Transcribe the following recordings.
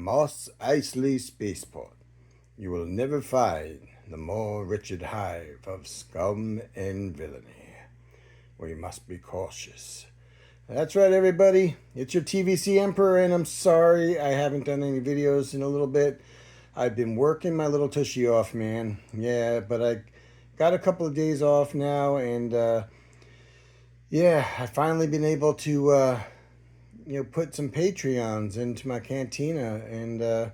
Mos Eisley Spaceport. You will never find the more wretched hive of scum and villainy, where you must be cautious. That's right, everybody. It's your TVC Emperor, and I'm sorry I haven't done any videos in a little bit. I've been working my little tushy off, man. Yeah, but I got a couple of days off now, and yeah, I've finally been able to put some Patreons into my Cantina, and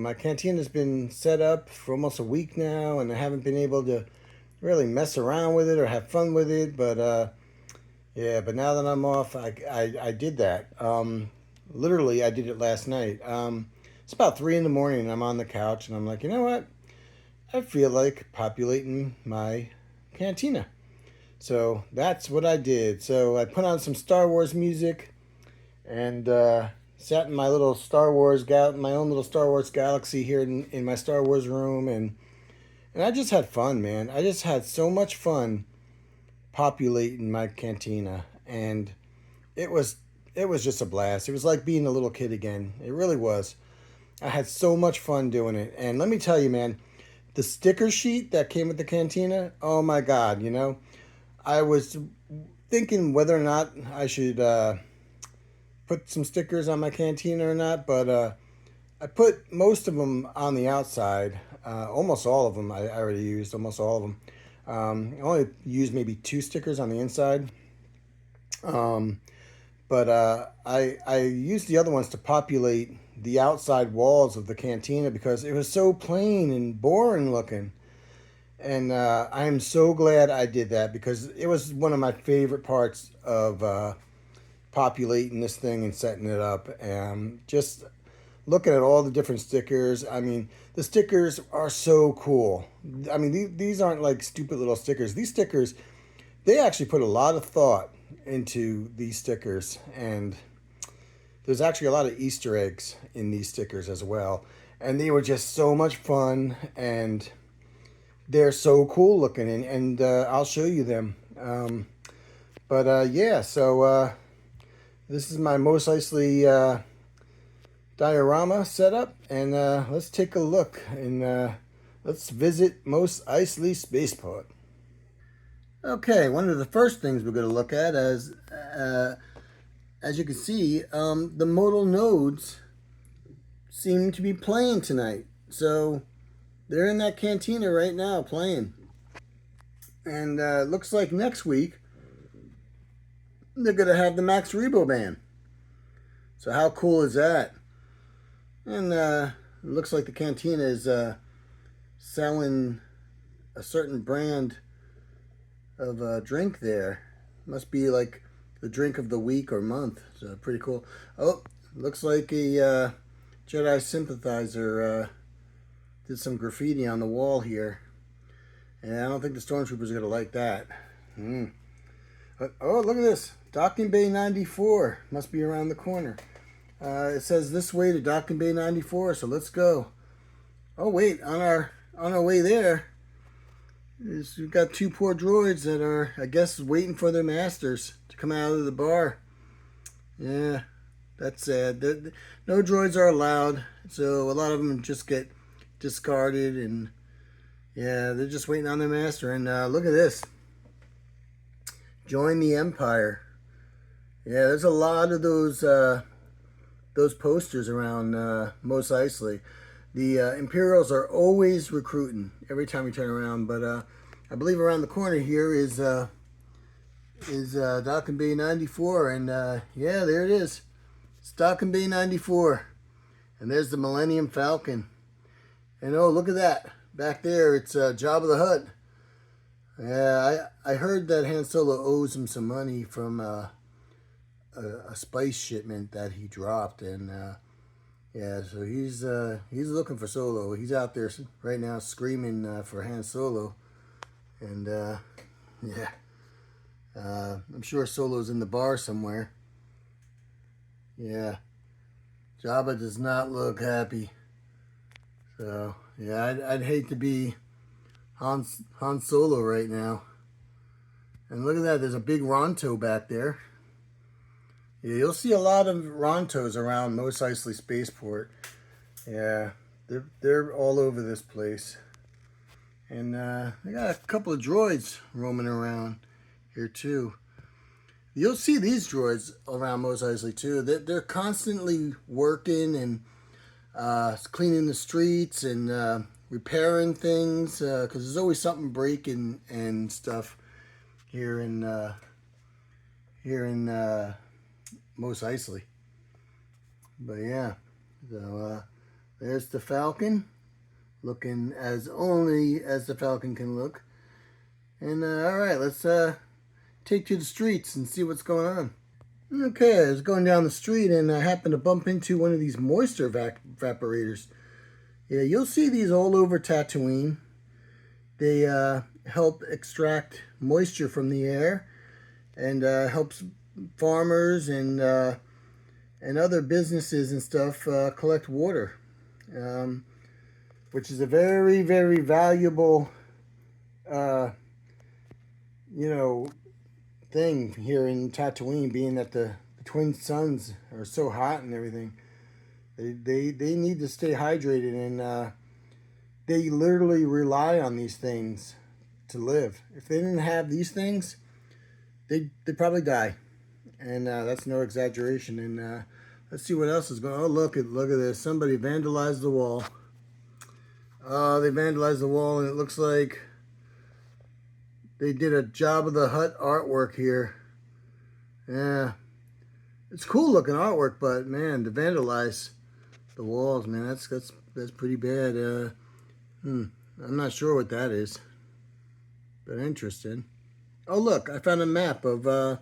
my Cantina's been set up for almost a week now, and I haven't been able to really mess around with it or have fun with it. But yeah, but now that I'm off, I did that. Literally, I did it last night. It's about 3 in the morning, and I'm on the couch, and I'm like, you know what? I feel like populating my Cantina. So that's what I did. So I put on some Star Wars music and sat in my little my own little Star Wars galaxy here in my Star Wars room, and I just had fun, man. I just had so much fun populating my Cantina, and it was it was just a blast. It was like being a little kid again. It really was. I had so much fun doing it, and let me tell you, man, the sticker sheet that came with the Cantina. Oh my God, I was thinking whether or not I should put some stickers on my Cantina or not, but I put most of them on the outside. Almost all of them I already used, almost all of them. I only used maybe 2 stickers on the inside. Um, but I used the other ones to populate the outside walls of the Cantina because it was so plain and boring looking. And I am so glad I did that because it was one of my favorite parts of populating this thing and setting it up. And just looking at all the different stickers. I mean, the stickers are so cool. I mean, these aren't like stupid little stickers. These stickers, they actually put a lot of thought into these stickers. And there's actually a lot of Easter eggs in these stickers as well. And they were just so much fun. And they're so cool looking, and I'll show you them. But yeah, so this is my Mos Eisley diorama setup, and let's take a look and let's visit Mos Eisley Spaceport. Okay, one of the first things we're going to look at is, as you can see, the modal nodes seem to be playing tonight. So they're in that Cantina right now playing. And looks like next week they're going to have the Max Rebo band. So how cool is that? And it looks like the Cantina is selling a certain brand of drink there. Must be like the drink of the week or month. So pretty cool. Oh, looks like a Jedi sympathizer did some graffiti on the wall here. And I don't think the stormtroopers are going to like that. But, oh, look at this. Docking Bay 94. Must be around the corner. It says this way to Docking Bay 94, so let's go. Oh, wait. On our way there, we've got 2 poor droids that are, I guess, waiting for their masters to come out of the bar. Yeah, that's sad. No droids are allowed, so a lot of them just get discarded, and yeah, they're just waiting on their master. And look at this. Join the Empire. Yeah, there's a lot of those posters around Mos Eisley. The Imperials are always recruiting every time we turn around, but I believe around the corner here is Docking Bay 94, and yeah, there it is. It's Docking Bay 94, and there's the Millennium Falcon. And oh, look at that. Back there, it's Jabba the Hutt. Yeah, I heard that Han Solo owes him some money from a spice shipment that he dropped, and yeah, so he's looking for Solo. He's out there right now screaming for Han Solo, and yeah, I'm sure Solo's in the bar somewhere. Yeah, Jabba does not look happy. So yeah, I'd hate to be Han Solo right now. And look at that, there's a big Ronto back there. Yeah, you'll see a lot of Rontos around Mos Eisley Spaceport. Yeah, they're all over this place. And they got a couple of droids roaming around here too. You'll see these droids around Mos Eisley too. They're constantly working and cleaning the streets and repairing things because there's always something breaking and stuff here in Mos Eisley. But yeah, so there's the Falcon, looking as only as the Falcon can look. And all right, let's take to the streets and see what's going on. Okay, I was going down the street and I happened to bump into one of these moisture evaporators. Yeah, you'll see these all over Tatooine. They help extract moisture from the air and helps farmers and other businesses and stuff collect water, which is a very, very valuable, you know, thing here in Tatooine, being that the twin suns are so hot and everything. They need to stay hydrated, and they literally rely on these things to live. If they didn't have these things, they'd probably die, and that's no exaggeration. And let's see what else is going on. Oh, look at this. Somebody vandalized the wall. Oh, they vandalized the wall, and it looks like they did a Jabba the Hutt artwork here. Yeah, it's cool looking artwork, but man, to vandalize the walls, man, that's pretty bad. I'm not sure what that is, but interesting. Oh, look, I found a map of a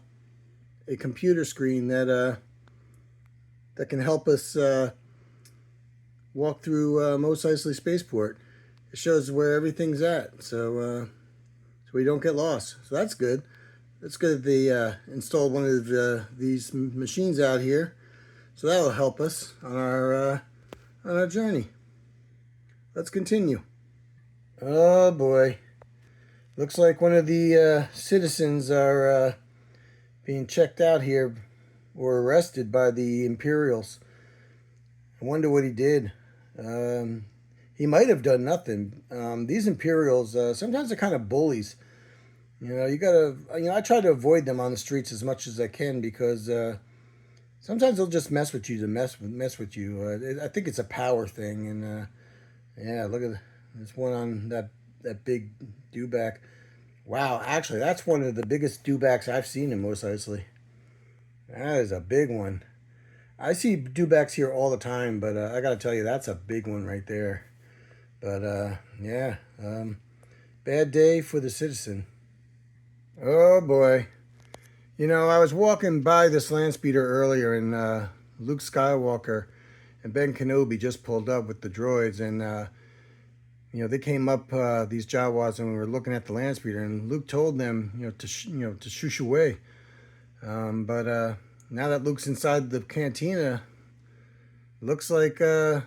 computer screen that can help us walk through Mos Eisley Spaceport. It shows where everything's at, so we don't get lost. So that's good. That's good that they installed one of these machines out here, so that'll help us on our journey. Let's continue. Oh boy, looks like one of the citizens are being checked out here or arrested by the Imperials. I wonder what he did. He might have done nothing. These Imperials sometimes are kind of bullies. You gotta. I try to avoid them on the streets as much as I can because sometimes they'll just mess with you to mess with you. I think it's a power thing, and yeah, look at this one on that big dewback. Wow, actually, that's one of the biggest dewbacks I've seen in Mos Eisley. That is a big one. I see dewbacks here all the time, but I gotta tell you, that's a big one right there. But yeah, bad day for the citizen. Oh boy. I was walking by this land speeder earlier, and Luke Skywalker and Ben Kenobi just pulled up with the droids, and they came up, these Jawas, and we were looking at the land speeder, and Luke told them to shoosh away. But now that Luke's inside the cantina, looks like they're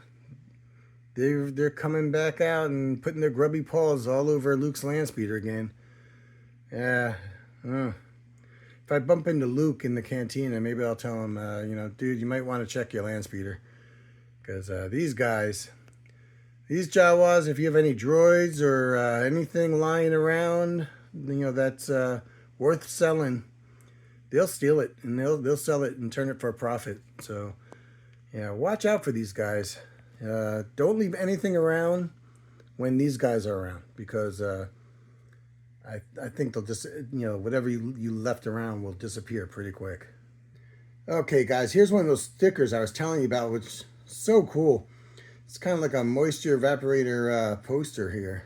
coming back out and putting their grubby paws all over Luke's land speeder again. Yeah. If I bump into Luke in the cantina, maybe I'll tell him, dude, you might want to check your land speeder. Because these guys, these Jawas, if you have any droids or anything lying around, that's worth selling, they'll steal it and they'll sell it and turn it for a profit. So, yeah, watch out for these guys. Don't leave anything around when these guys are around, because I think they'll just, whatever you left around will disappear pretty quick. Okay, guys, here's one of those stickers I was telling you about, which is so cool. It's kind of like a moisture evaporator poster here.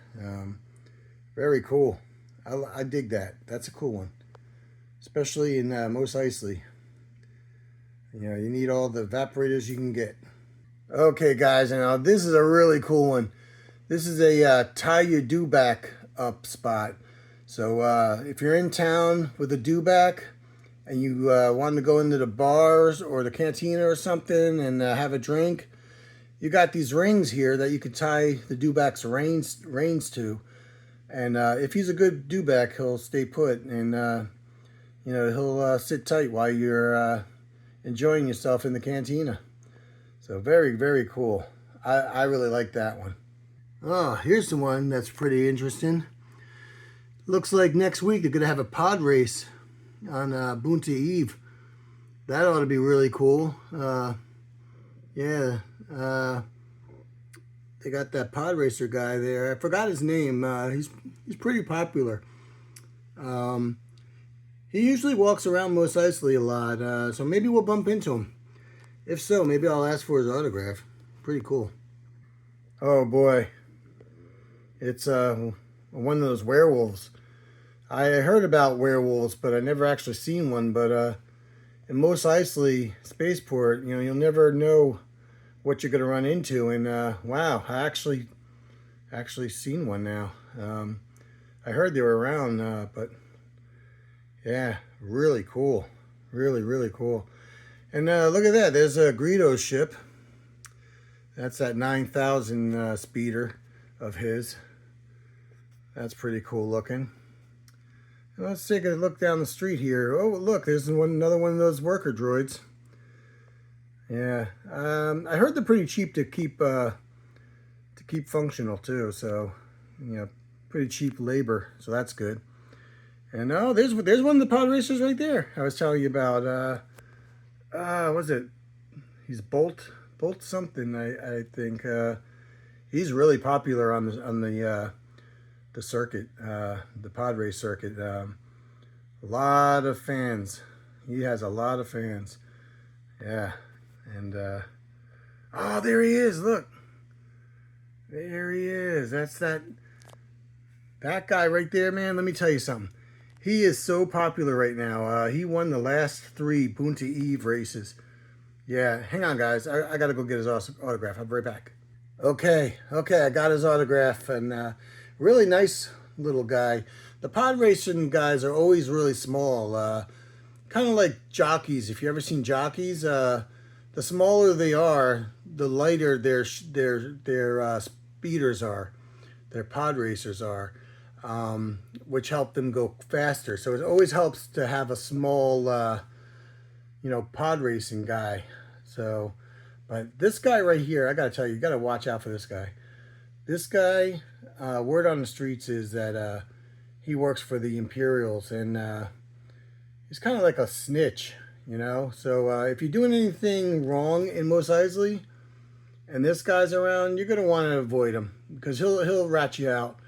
Very cool. I dig that. That's a cool one, especially in Mos Eisley. You need all the evaporators you can get. Okay, guys, now this is a really cool one. This is a tie your dewback up spot. So if you're in town with a dewback and you want to go into the bars or the cantina or something and have a drink, you got these rings here that you could tie the dewback's reins to. And if he's a good dewback, he'll stay put, and he'll sit tight while you're enjoying yourself in the cantina. So very, very cool. I really like that one. Oh, here's the one that's pretty interesting. Looks like next week they're going to have a pod race on Bunta Eve. That ought to be really cool. Yeah. They got that pod racer guy there. I forgot his name. He's pretty popular. He usually walks around Mos Eisley a lot, so maybe we'll bump into him. If so, maybe I'll ask for his autograph. Pretty cool. Oh boy, it's one of those werewolves. I heard about werewolves, but I never actually seen one. But in Mos Eisley Spaceport, you'll never know what you're gonna run into. And wow, I actually seen one now. I heard they were around, but yeah, really cool. Really, really cool. And look at that. There's a Greedo ship. That's that 9,000 speeder of his. That's pretty cool looking. And let's take a look down the street here. Oh, look, there's another one of those worker droids. Yeah, I heard they're pretty cheap to keep functional too. So, pretty cheap labor. So that's good. And oh, there's one of the pod racers right there. I was telling you about. What's it? He's Bolt something. I think he's really popular on the circuit, the pod race circuit. A lot of fans. He has a lot of fans. Yeah, and oh, there he is. Look, there he is. That's that guy right there, man. Let me tell you something. He is so popular right now. He won the last 3 Bunta Eve races. Yeah, hang on, guys. I got to go get his autograph. I'll be right back. Okay, I got his autograph, and really nice little guy. The pod racing guys are always really small, kind of like jockeys. If you ever seen jockeys, the smaller they are, the lighter their speeders are, their pod racers are. Which help them go faster. So it always helps to have a small, pod racing guy. So, but this guy right here, I gotta tell you, you gotta watch out for this guy. This guy, word on the streets is that he works for the Imperials, and he's kind of like a snitch, So if you're doing anything wrong in Mos Eisley, and this guy's around, you're gonna want to avoid him because he'll rat you out.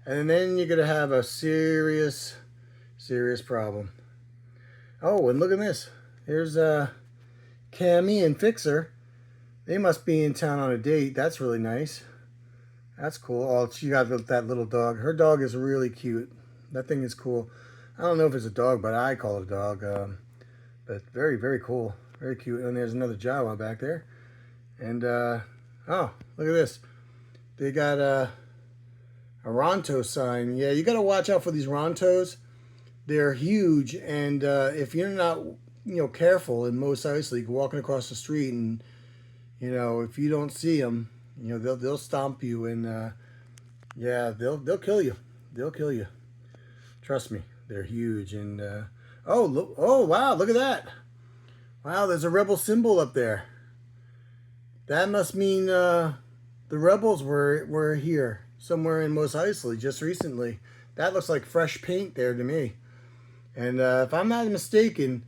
And then you're going to have a serious, serious problem. Oh, and look at this. Here's Cammy and Fixer. They must be in town on a date. That's really nice. That's cool. Oh, she got that little dog. Her dog is really cute. That thing is cool. I don't know if it's a dog, but I call it a dog. But very, very cool. Very cute. And there's another Jawa back there. And, oh, look at this. They got a Ronto sign. Yeah, you got to watch out for these Rontos. They're huge, and if you're not, careful in Mos Eisley, walking across the street, and if you don't see them, they'll stomp you, and yeah, they'll kill you. They'll kill you. Trust me, they're huge. And oh wow, look at that! Wow, there's a rebel symbol up there. That must mean the rebels were here somewhere in Mos Eisley just recently. That looks like fresh paint there to me. And if I'm not mistaken,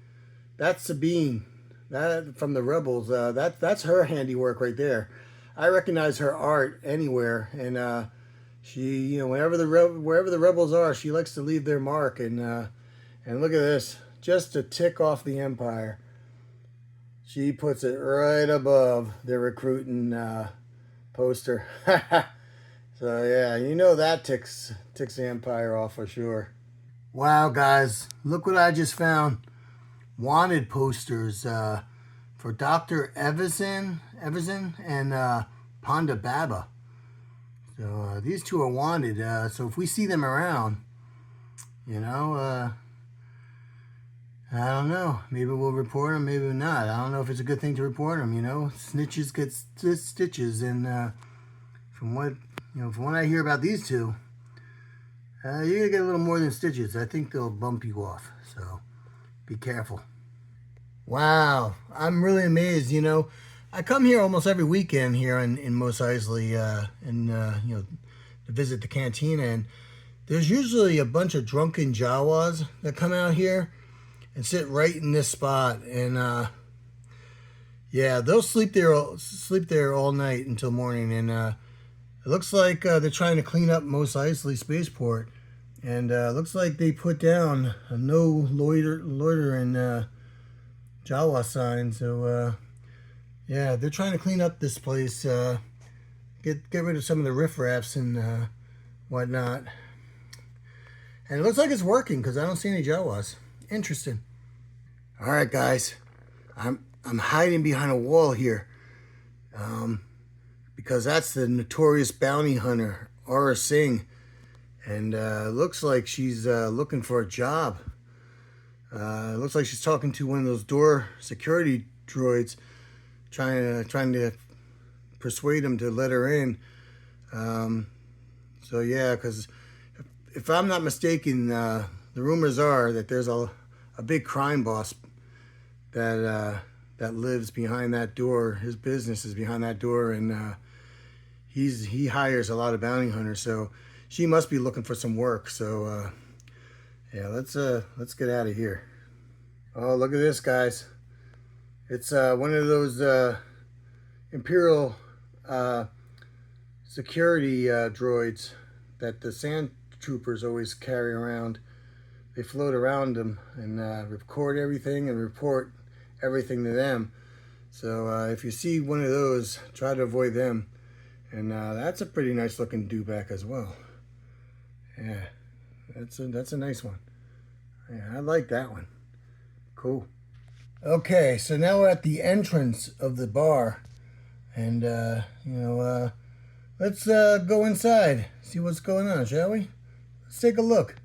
that's Sabine. That from the Rebels. That's her handiwork right there. I recognize her art anywhere, and she, wherever the Rebels are, she likes to leave their mark. And look at this, just to tick off the Empire. She puts it right above the recruiting poster. So yeah, that ticks the Empire off for sure. Wow, guys, look what I just found. Wanted posters for Dr. Everson and Ponda Baba. So these two are wanted. So if we see them around, I don't know. Maybe we'll report them, maybe not. I don't know if it's a good thing to report them, Snitches get stitches, and from what I hear about these two, you're going to get a little more than stitches. I think they'll bump you off, so be careful. Wow, I'm really amazed. I come here almost every weekend here in Mos Eisley, to visit the Cantina, and there's usually a bunch of drunken Jawas that come out here and sit right in this spot, and yeah, they'll sleep there all night until morning, and it looks like they're trying to clean up Mos Eisley Spaceport, and looks like they put down a no loitering Jawa sign, so. Yeah, they're trying to clean up this place, get rid of some of the riffraffs and whatnot. And it looks like it's working because I don't see any Jawas. Interesting. All right, guys, I'm hiding behind a wall here, because that's the notorious bounty hunter Aura Singh, and looks like she's looking for a job. Looks like she's talking to one of those door security droids, trying to persuade him to let her in. So yeah, because if I'm not mistaken, the rumors are that there's a big crime boss that lives behind that door. His business is behind that door, and he hires a lot of bounty hunters. So she must be looking for some work. So yeah, let's get out of here. Oh, look at this, guys. It's one of those Imperial security droids that the sand troopers always carry around. They float around them and record everything and report everything to them. So if you see one of those, try to avoid them. And that's a pretty nice looking dewback as well. Yeah, that's a nice one. Yeah, I like that one. Cool. Okay, so now we're at the entrance of the bar, and let's go inside, see what's going on, shall we? Let's take a look.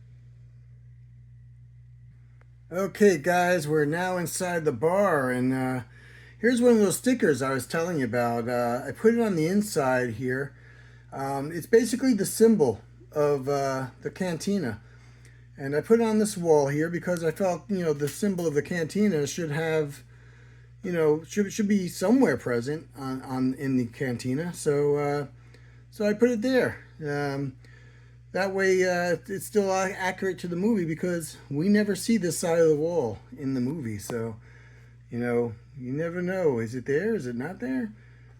Okay, guys, we're now inside the bar, and here's one of those stickers I was telling you about. I put it on the inside here. It's basically the symbol of the Cantina. And I put it on this wall here because I felt, the symbol of the Cantina should have, should be somewhere present on in the Cantina. So I put it there. That way it's still accurate to the movie because we never see this side of the wall in the movie. So, you never know. Is it there? Is it not there?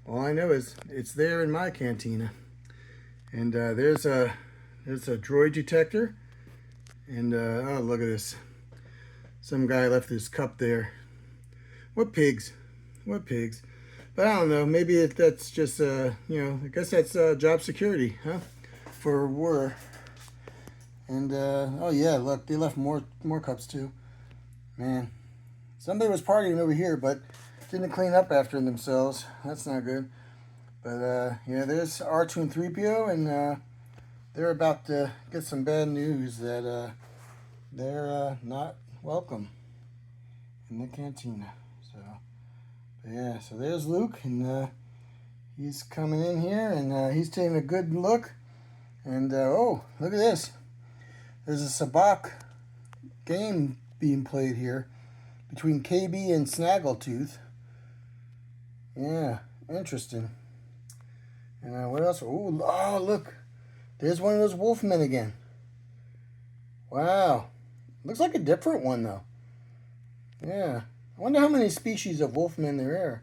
All I know is it's there in my Cantina. And there's a droid detector. And, oh, look at this. Some guy left his cup there. What pigs? What pigs? But I don't know. Maybe that's just, I guess that's job security, huh? For war. And, oh, yeah, look, they left more cups, too. Man. Somebody was partying over here, but didn't clean up after themselves. That's not good. But, yeah, there's R2 and 3PO, and, they're about to get some bad news that they're not welcome in the Cantina. So, yeah, so there's Luke, and he's coming in here, and he's taking a good look. And, oh, look at this. There's a Sabacc game being played here between KB and Snaggletooth. Yeah, interesting. And what else? Ooh, oh, look. There's one of those wolfmen again. Wow. Looks like a different one, though. Yeah. I wonder how many species of wolfmen there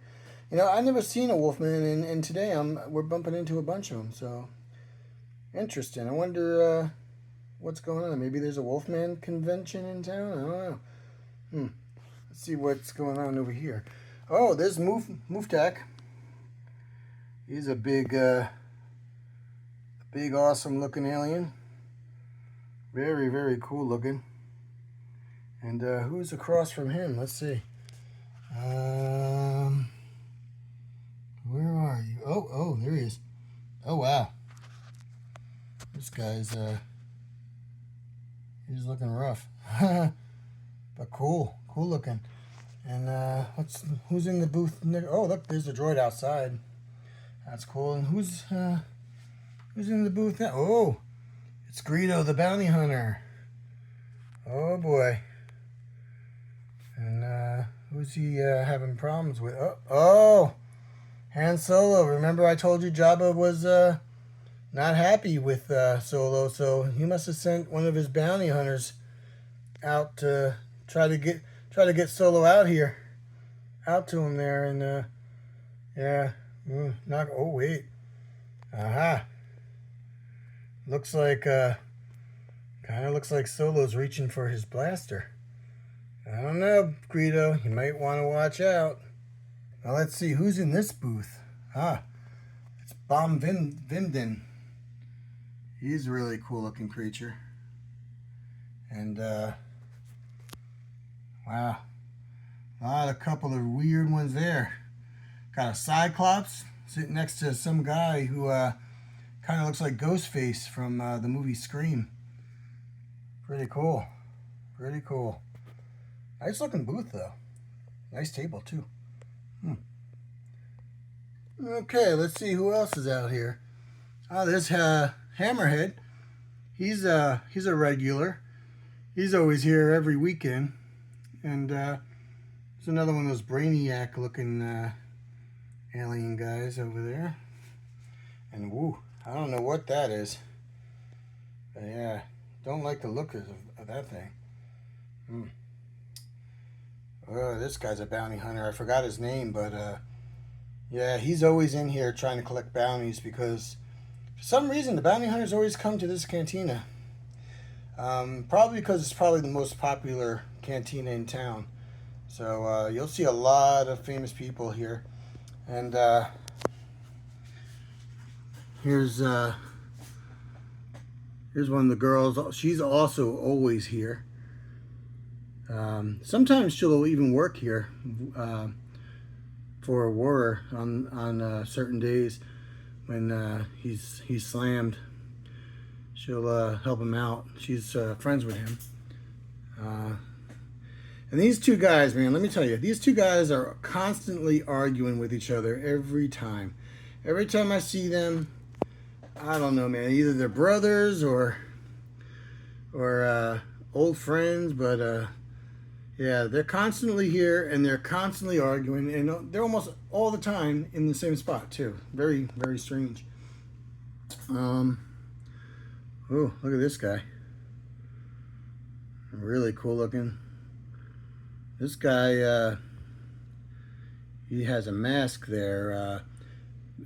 are. I've never seen a wolfman, and today we're bumping into a bunch of them. So, interesting. I wonder what's going on. Maybe there's a wolfman convention in town? I don't know. Let's see what's going on over here. Oh, there's Muftak. He's a big, awesome looking alien. Very, very cool looking. And who's across from him? Let's see. Where are you? Oh, there he is. Oh, wow. This guy's, he's looking rough. But cool looking. And who's in the booth? Oh, look, there's a droid outside. That's cool. And who's in the booth now? Oh, it's Greedo, the bounty hunter. Oh boy. And Who's he having problems with? Oh, Han Solo. Remember I told you Jabba was not happy with Solo, so he must have sent one of his bounty hunters out to try to get Solo out to him there, and yeah, not. Oh wait, aha. Looks like kind of looks like Solo's reaching for his blaster. I don't know, Greedo. You might want to watch out. Now let's see who's in this booth. It's Vimden. He's a really cool looking creature. And wow, a couple of weird ones there. Got a Cyclops sitting next to some guy who kind of looks like Ghostface from the movie Scream. Pretty cool. Pretty cool. Nice looking booth though. Nice table too. Okay, let's see who else is out here. There's Hammerhead. He's a regular. He's always here every weekend. And there's another one of those brainiac looking alien guys over there. And woo, I don't know what that is. But yeah, don't like the look of that thing. Oh, this guy's a bounty hunter. I forgot his name, but yeah, he's always in here trying to collect bounties because for some reason the bounty hunters always come to this cantina. Probably because it's probably the most popular cantina in town. So you'll see a lot of famous people here. And here's one of the girls. She's also always here. Sometimes she'll even work here for Aurora on certain days when he's slammed. She'll help him out. She's friends with him. And these two guys, man, let me tell you, these two guys are constantly arguing with each other every time. Every time I see them, I don't know, man. Either they're brothers or old friends, but yeah, they're constantly here and they're constantly arguing, and they're almost all the time in the same spot too. Very, very strange. Oh, look at this guy. Really cool looking. This guy, he has a mask there.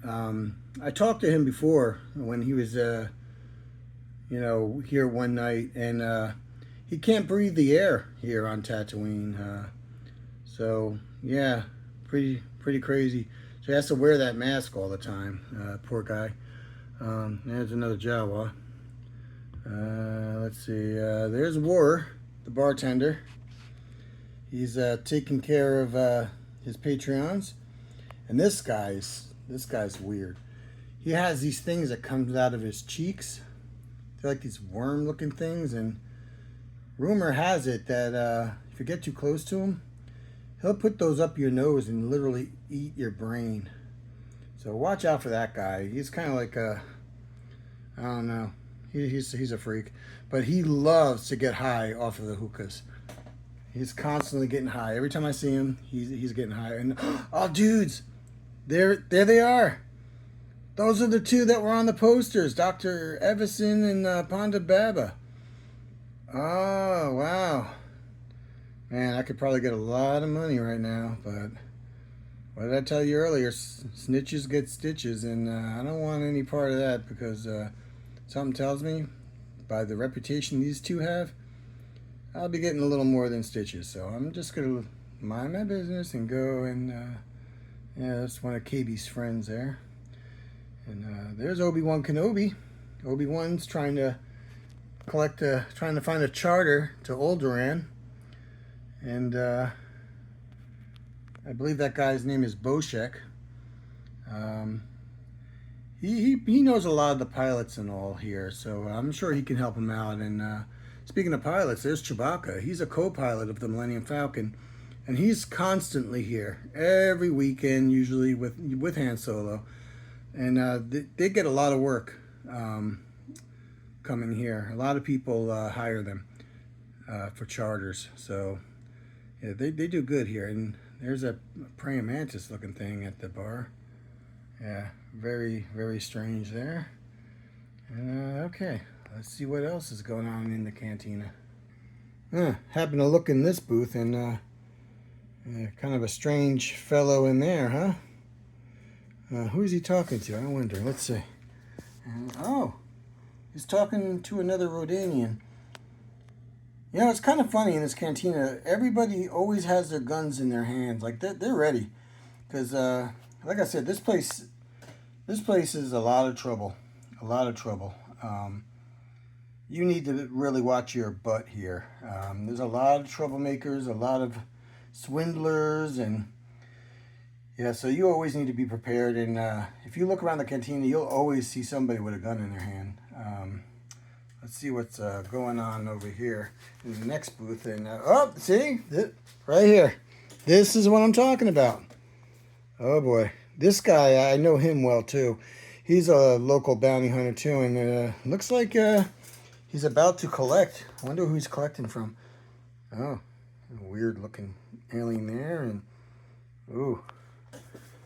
I talked to him before when he was, here one night, and he can't breathe the air here on Tatooine. So yeah, pretty crazy. So he has to wear that mask all the time. Poor guy. There's another Jawa. Let's see. There's War, the bartender. He's taking care of his Patreons. And this guy's weird. He has these things that comes out of his cheeks. They're like these worm-looking things, and rumor has it that if you get too close to him, he'll put those up your nose and literally eat your brain. So watch out for that guy. He's kind of like I don't know. He's a freak, but he loves to get high off of the hookahs. He's constantly getting high. Every time I see him, he's getting high. And oh, dudes, there they are. Those are the two that were on the posters, Dr. Evison and Ponda Baba. Oh, wow. Man, I could probably get a lot of money right now, but what did I tell you earlier? Snitches get stitches, and I don't want any part of that because something tells me, by the reputation these two have, I'll be getting a little more than stitches. So I'm just going to mind my business and go and, yeah, that's one of KB's friends there. And there's Obi-Wan Kenobi. Obi-Wan's trying to trying to find a charter to Alderaan. And I believe that guy's name is Boshek. He knows a lot of the pilots and all here, so I'm sure he can help him out. And speaking of pilots, there's Chewbacca. He's a co-pilot of the Millennium Falcon, and he's constantly here every weekend, usually with Han Solo. And they get a lot of work coming here. A lot of people hire them for charters, so yeah, they do good here. And There's a praying mantis looking thing at the bar. Yeah, very, very strange there. Okay, let's see what else is going on in the cantina. Happened to look in this booth and kind of a strange fellow in there, huh? Who's he talking to? I wonder. Let's see. Oh, he's talking to another Rodanian. You know, it's kind of funny in this cantina. Everybody always has their guns in their hands, like they're ready. Because, like I said, this place is a lot of trouble. A lot of trouble. You need to really watch your butt here. There's a lot of troublemakers, a lot of swindlers, and yeah, so you always need to be prepared. And if you look around the cantina, you'll always see somebody with a gun in their hand. Let's see what's going on over here in the next booth. And oh, see, right here. This is what I'm talking about. Oh boy, this guy, I know him well too. He's a local bounty hunter too, and looks like he's about to collect. I wonder who he's collecting from. Oh, a weird looking alien there, and ooh,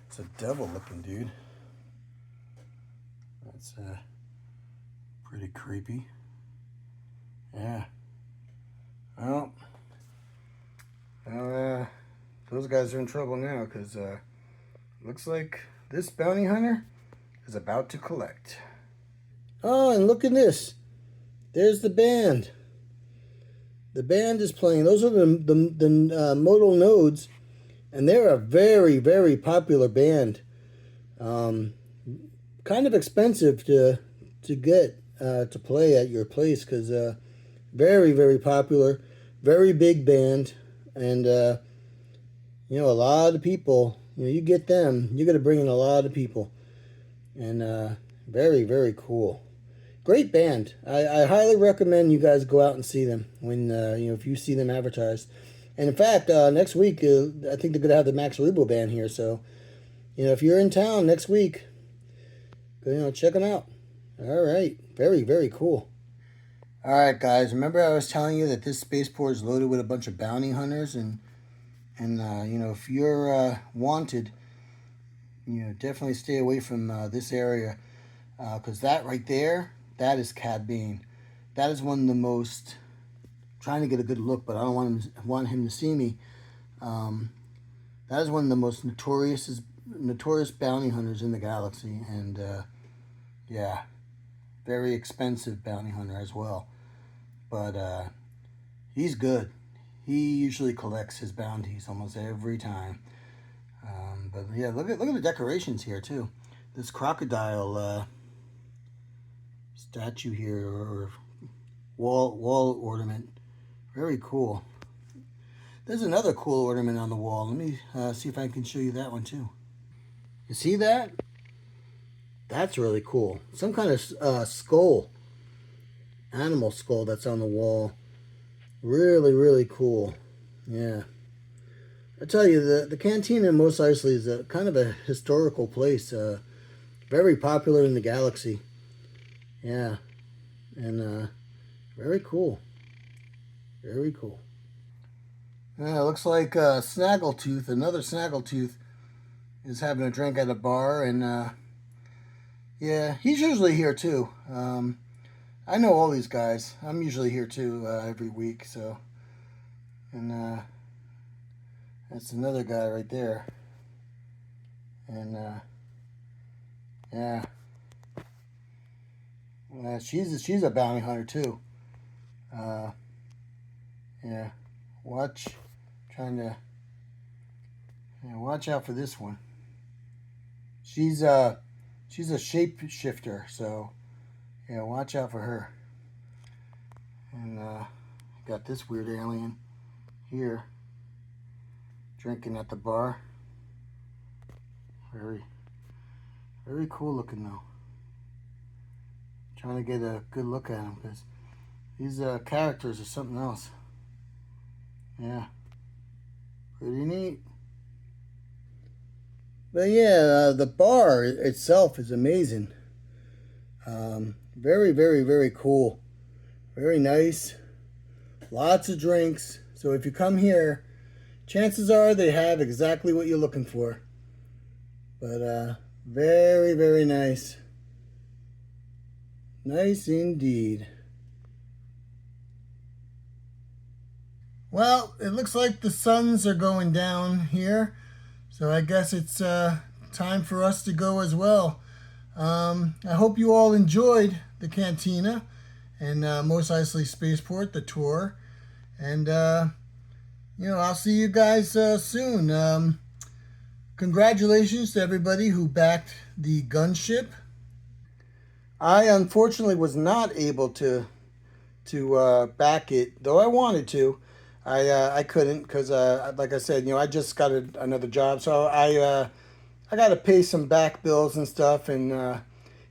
it's a devil looking dude. That's pretty creepy. Yeah. Well, those guys are in trouble now because looks like this bounty hunter is about to collect. Oh, and look at this. There's the band. The band is playing. Those are the modal nodes, and they're a very, very popular band. Kind of expensive to get to play at your place because very, very popular, very big band, and you know, a lot of people. You know, you get them, you're gonna bring in a lot of people, and very, very cool. Great band. I highly recommend you guys go out and see them when you know, if you see them advertised. And in fact, next week I think they're gonna have the Max Rebo band here. So, you know, if you're in town next week, you know, check them out. All right, very, very cool. All right, guys. Remember I was telling you that this spaceport is loaded with a bunch of bounty hunters, and you know, if you're wanted, you know, definitely stay away from this area because that right there, that is Cad Bane. That is one of the most, trying to get a good look, but I don't want him to see me. That is one of the most notorious bounty hunters in the galaxy, and yeah, very expensive bounty hunter as well. But he's good. He usually collects his bounties almost every time. But yeah, look at the decorations here too. This crocodile statue here, or wall ornament, very cool. There's another cool ornament on the wall. Let me see if I can show you that one too. You see that? That's really cool. Some kind of skull, animal skull that's on the wall. Really, really cool. Yeah. I tell you, the Cantina in Mos Eisley is a kind of a historical place. Very popular in the galaxy. Yeah. And very cool. Very cool. Yeah, it looks like Snaggletooth, another Snaggletooth, is having a drink at a bar. And yeah, he's usually here too. I know all these guys. I'm usually here too every week. So, and that's another guy right there. And yeah, she's a bounty hunter too. Yeah, watch out for this one. She's a shapeshifter, so yeah, watch out for her. And got this weird alien here drinking at the bar. Very, very cool looking though. Trying to get a good look at him because these characters are something else. Yeah, pretty neat. But yeah, the bar itself is amazing. Very, very, very cool. Very nice. Lots of drinks. So if you come here, chances are they have exactly what you're looking for. But very, very nice. Nice indeed. Well, it looks like the suns are going down here, so I guess it's time for us to go as well. I hope you all enjoyed the Cantina and Mos Eisley Spaceport, the tour. And, I'll see you guys soon. Congratulations to everybody who backed the gunship. I unfortunately was not able to back it, though I wanted to. I couldn't because, like I said, I just got another job, so I got to pay some back bills and stuff and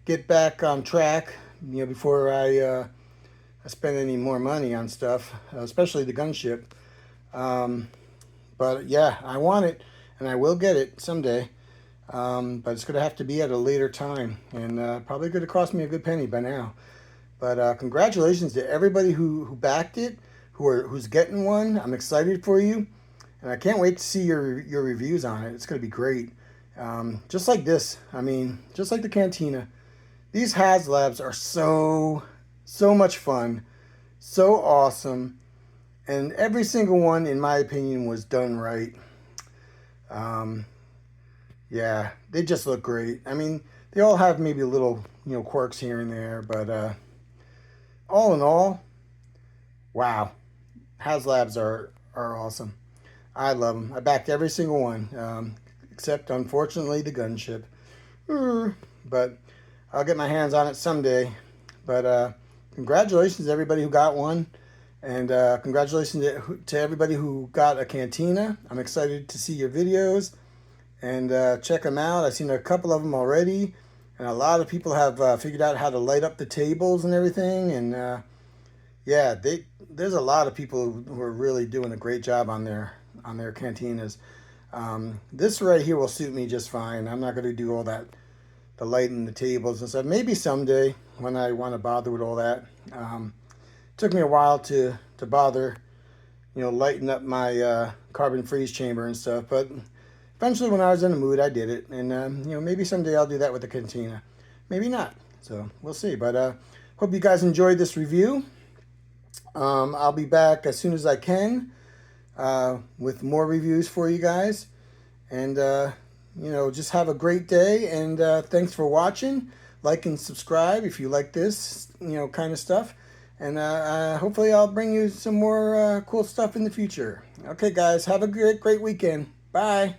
get back on track, before I spend any more money on stuff, especially the gunship. But yeah, I want it, and I will get it someday. But it's going to have to be at a later time, and probably going to cost me a good penny by now. But congratulations to everybody who backed it, who's getting one. I'm excited for you, and I can't wait to see your reviews on it. It's going to be great. Just like this, just like the Cantina. These Haslabs are so much fun, so awesome, and every single one, in my opinion, was done right. Yeah, they just look great. They all have maybe little, quirks here and there, but all in all, wow, Haslabs are awesome. I love them. I backed every single one, except unfortunately the gunship. But I'll get my hands on it someday. But congratulations to everybody who got one, and congratulations to everybody who got a Cantina. I'm excited to see your videos and check them out. I've seen a couple of them already, and a lot of people have figured out how to light up the tables and everything. And yeah, there's a lot of people who are really doing a great job on their Cantinas. This right here will suit me just fine. I'm not going to do all that, the lighting the tables and stuff. Maybe someday when I want to bother with all that. Took me a while to bother, lighting up my carbon freeze chamber and stuff, but eventually when I was in the mood, I did it. And maybe someday I'll do that with the Cantina. Maybe not. So we'll see. But hope you guys enjoyed this review. I'll be back as soon as I can with more reviews for you guys. And just have a great day. And thanks for watching. Like and subscribe if you like this kind of stuff. And hopefully I'll bring you some more cool stuff in the future. Okay, guys, have a great weekend. Bye.